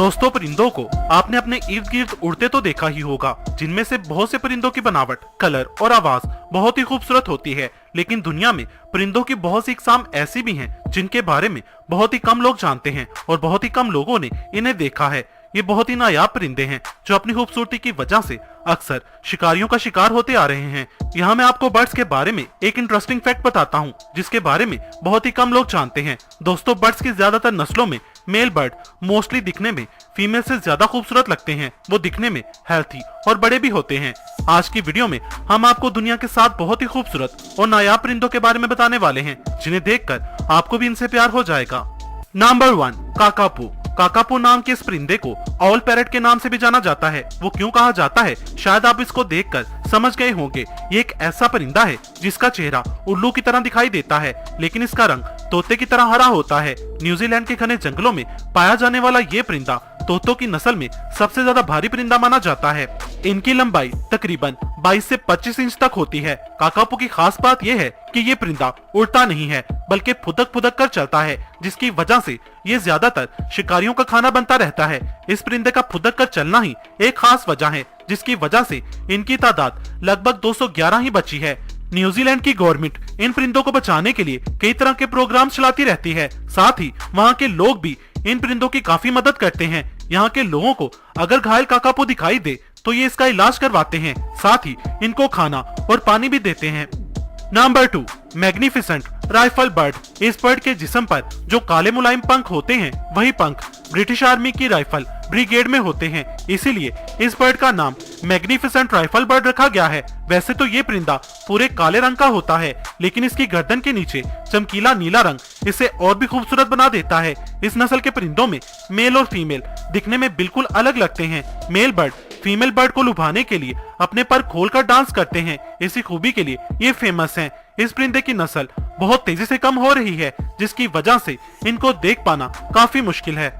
दोस्तों, परिंदों को आपने अपने इर्द गिर्द उड़ते तो देखा ही होगा, जिनमें से बहुत से परिंदों की बनावट, कलर और आवाज बहुत ही खूबसूरत होती है। लेकिन दुनिया में परिंदों की बहुत सी इकसाम ऐसी भी हैं जिनके बारे में बहुत ही कम लोग जानते हैं और बहुत ही कम लोगों ने इन्हें देखा है। ये बहुत ही नायाब परिंदे हैं जो अपनी खूबसूरती की वजह से अक्सर शिकारियों का शिकार होते आ रहे हैं। यहाँ मैं आपको बर्ड्स के बारे में एक इंटरेस्टिंग फैक्ट बताता हूँ जिसके बारे में बहुत ही कम लोग जानते हैं। दोस्तों, बर्ड्स की ज्यादातर नस्लों में मेल बर्ड मोस्टली दिखने में फीमेल से ज्यादा खूबसूरत लगते हैं। वो दिखने में हेल्थी और बड़े भी होते हैं। आज की वीडियो में हम आपको दुनिया के 7 बहुत ही खूबसूरत और नायाब परिंदों के बारे में बताने वाले हैं जिन्हें देखकर आपको भी इनसे प्यार हो जाएगा। नंबर 1, काकापू। काकापू नाम के इस परिंदे को ऑल पैरट के नाम से भी जाना जाता है। वो क्यों कहा जाता है शायद आप इसको देखकर समझ गए होंगे। ये एक ऐसा परिंदा है जिसका चेहरा उल्लू की तरह दिखाई देता है, लेकिन इसका रंग तोते की तरह हरा होता है। न्यूजीलैंड के घने जंगलों में पाया जाने वाला ये परिंदा तोतों की नस्ल में सबसे ज्यादा भारी परिंदा माना जाता है। इनकी लंबाई तकरीबन 22 से 25 इंच तक होती है। काकापू की खास बात यह है कि ये परिंदा उड़ता नहीं है बल्कि फुदक फुदक कर चलता है, जिसकी वजह से ये ज्यादातर शिकारियों का खाना बनता रहता है। इस परिंदे का फुदक कर चलना ही एक खास वजह है जिसकी वजह से इनकी तादाद लगभग 211 ही बची है। न्यूजीलैंड की गवर्नमेंट इन परिंदों को बचाने के लिए कई तरह के प्रोग्राम चलाती रहती है। साथ ही वहाँ के लोग भी इन परिंदों की काफी मदद करते हैं। यहाँ के लोगों को अगर घायल काकापू दिखाई दे तो ये इसका इलाज करवाते हैं, साथ ही इनको खाना और पानी भी देते हैं। Number 2, magnificent rifle bird. इस बर्ड के जिस्म पर जो काले मुलायम पंख होते हैं वही पंख ब्रिटिश आर्मी की राइफल ब्रिगेड में होते हैं, इसीलिए इस बर्ड का नाम मैग्निफिसेंट राइफल बर्ड रखा गया है। वैसे तो ये परिंदा पूरे काले रंग का होता है, लेकिन इसकी गर्दन के नीचे चमकीला नीला रंग इसे और भी खूबसूरत बना देता है। इस नस्ल के परिंदों में मेल और फीमेल दिखने में बिल्कुल अलग लगते हैं। मेल बर्ड फीमेल बर्ड को लुभाने के लिए अपने पर खोलकर डांस करते हैं। इसी खूबी के लिए ये फेमस हैं। इस परिंदे की नस्ल बहुत तेजी से कम हो रही है, जिसकी वजह से इनको देख पाना काफी मुश्किल है।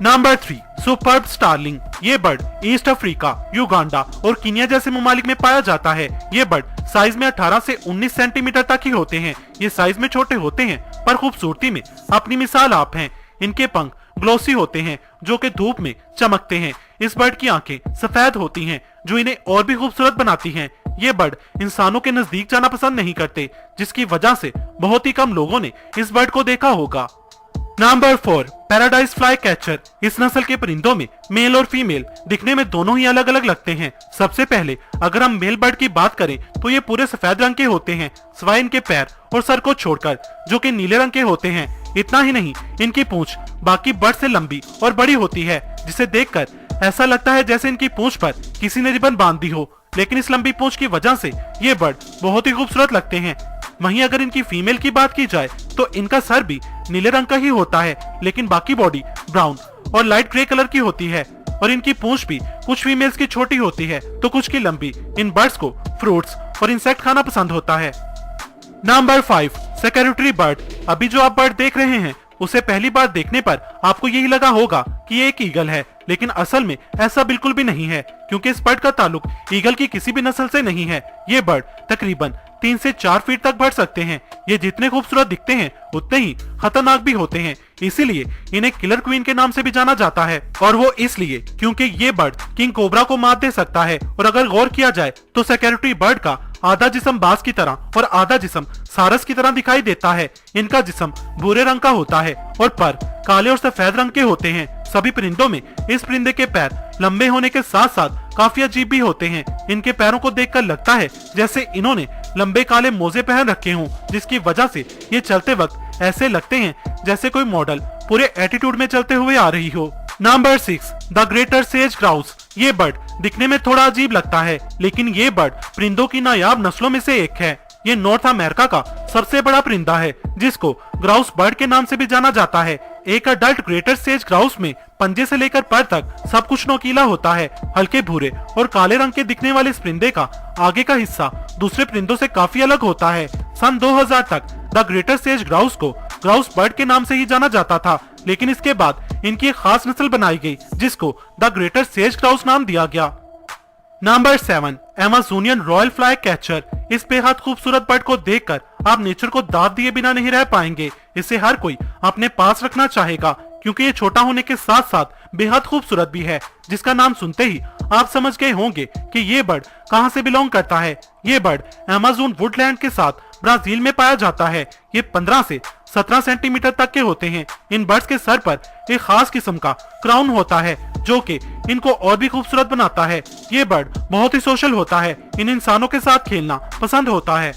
Number 3, superb starling. ये बर्ड ईस्ट अफ्रीका, युगांडा और कीनिया जैसे ममालिक में पाया जाता है। ये बर्ड साइज में 18 से 19 सेंटीमीटर तक ही होते हैं। ये साइज में छोटे होते हैं पर खूबसूरती में अपनी मिसाल आप हैं। इनके पंख ग्लोसी होते हैं जो कि धूप में चमकते हैं। इस बर्ड की आंखें सफेद होती हैं जो इन्हें और भी खूबसूरत बनाती हैं। ये बर्ड इंसानों के नजदीक जाना पसंद नहीं करते, जिसकी वजह से बहुत ही कम लोगों ने इस बर्ड को देखा होगा। Number 4, paradise fly catcher. इस नस्ल के परिंदों में मेल और फीमेल दिखने में दोनों ही अलग अलग लगते हैं। सबसे पहले अगर हम मेल बर्ड की बात करें तो ये पूरे सफेद रंग के होते हैं, सिवाय इनके पैर और सर को छोड़कर जो कि नीले रंग के होते हैं। इतना ही नहीं, इनकी पूंछ बाकी बर्ड से लंबी और बड़ी होती है, जिसे देखकर ऐसा लगता है जैसे इनकी पूंछ पर किसी ने रिबन बांध दी हो। लेकिन इस लंबी पूंछ की वजह से ये बर्ड बहुत ही खूबसूरत लगते हैं। वहीं अगर इनकी फीमेल की बात की जाए तो इनका सर भी नीले रंग का ही होता है, लेकिन बाकी बॉडी ब्राउन और लाइट ग्रे कलर की होती है। और इनकी पूंछ भी कुछ फीमेल्स की छोटी होती है तो कुछ की लंबी। इन बर्ड्स को फ्रूट्स और इंसेक्ट खाना पसंद होता है। Number 5, security bird. अभी जो आप बर्ड देख रहे हैं उसे पहली बार देखने पर आपको यही लगा होगा कि ये एक ईगल है, लेकिन असल में ऐसा बिल्कुल भी नहीं है, क्योंकि इस बर्ड का ताल्लुक ईगल की किसी भी नस्ल से नहीं है। ये बर्ड तकरीबन 3 से 4 फीट तक बढ़ सकते हैं। ये जितने खूबसूरत दिखते हैं उतने ही खतरनाक भी होते हैं, इसीलिए इन्हें किलर क्वीन के नाम से भी जाना जाता है। और वो इसलिए क्योंकि ये बर्ड किंग कोबरा को मात दे सकता है। और अगर गौर किया जाए तो सिक्योरिटी बर्ड का आधा जिस्म बाज की तरह और आधा जिस्म सारस की तरह दिखाई देता है। इनका जिस्म भूरे रंग का होता है और पर काले और सफेद रंग के होते हैं। सभी परिंदों में इस परिंदे के पैर लंबे होने के साथ साथ काफी अजीब भी होते हैं। इनके पैरों को देखकर लगता है जैसे इन्होंने लंबे काले मोजे पहन रखे हों, जिसकी वजह से ये चलते वक्त ऐसे लगते हैं जैसे कोई मॉडल पूरे एटीट्यूड में चलते हुए आ रही हो। Number 6, the greater says grouse. ये बर्ड दिखने में थोड़ा अजीब लगता है, लेकिन ये बर्ड परिंदों की नायाब नस्लों में से एक है। ये नॉर्थ अमेरिका का सबसे बड़ा परिंदा है, जिसको ग्राउस बर्ड के नाम से भी जाना जाता है। एक अडल्ट ग्रेटर सेज ग्राउस में पंजे से लेकर पैर तक सब कुछ नोकीला होता है। हल्के भूरे और काले रंग के दिखने वाले इस परिंदे का आगे का हिस्सा दूसरे परिंदों से काफी अलग होता है। सन 2000 तक द ग्रेटर सेज ग्राउस को ग्राउस बर्ड के नाम से ही जाना जाता था, लेकिन इसके बाद इनकी एक खास नस्ल बनाई गई जिसको द ग्रेटर सेज ग्राउस नाम दिया गया। Number 7, Amazonian royal fly catcher. इस बेहद खूबसूरत बर्ड को देखकर आप नेचर को दाद दिए बिना नहीं रह पाएंगे। इसे हर कोई अपने पास रखना चाहेगा, क्योंकि ये छोटा होने के साथ साथ बेहद खूबसूरत भी है, जिसका नाम सुनते ही आप समझ गए होंगे कि ये बर्ड कहां से बिलोंग करता है। ये बर्ड अमेज़न वुडलैंड के साथ ब्राजील में पाया जाता है। ये 15 से 17 सेंटीमीटर तक के होते हैं। इन बर्ड्स के सर पर एक खास किस्म का क्राउन होता है, जो कि इनको और भी खूबसूरत बनाता है। ये बर्ड बहुत ही सोशल होता है, इन इंसानों के साथ खेलना पसंद होता है।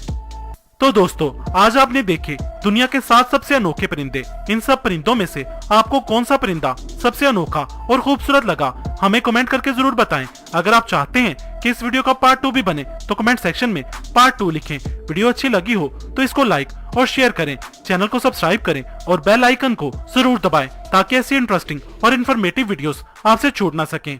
तो दोस्तों, आज आपने देखे दुनिया के 7 सबसे अनोखे परिंदे। इन सब परिंदों में से आपको कौन सा परिंदा सबसे अनोखा और खूबसूरत लगा, हमें कमेंट करके जरूर बताएं। अगर आप चाहते हैं कि इस वीडियो का पार्ट 2 भी बने तो कमेंट सेक्शन में पार्ट 2 लिखें। वीडियो अच्छी लगी हो तो इसको लाइक और शेयर करें, चैनल को सब्सक्राइब करें और बेल आइकन को जरूर दबाएं ताकि ऐसी इंटरेस्टिंग और इन्फॉर्मेटिव वीडियोस आपसे छूट ना सकें।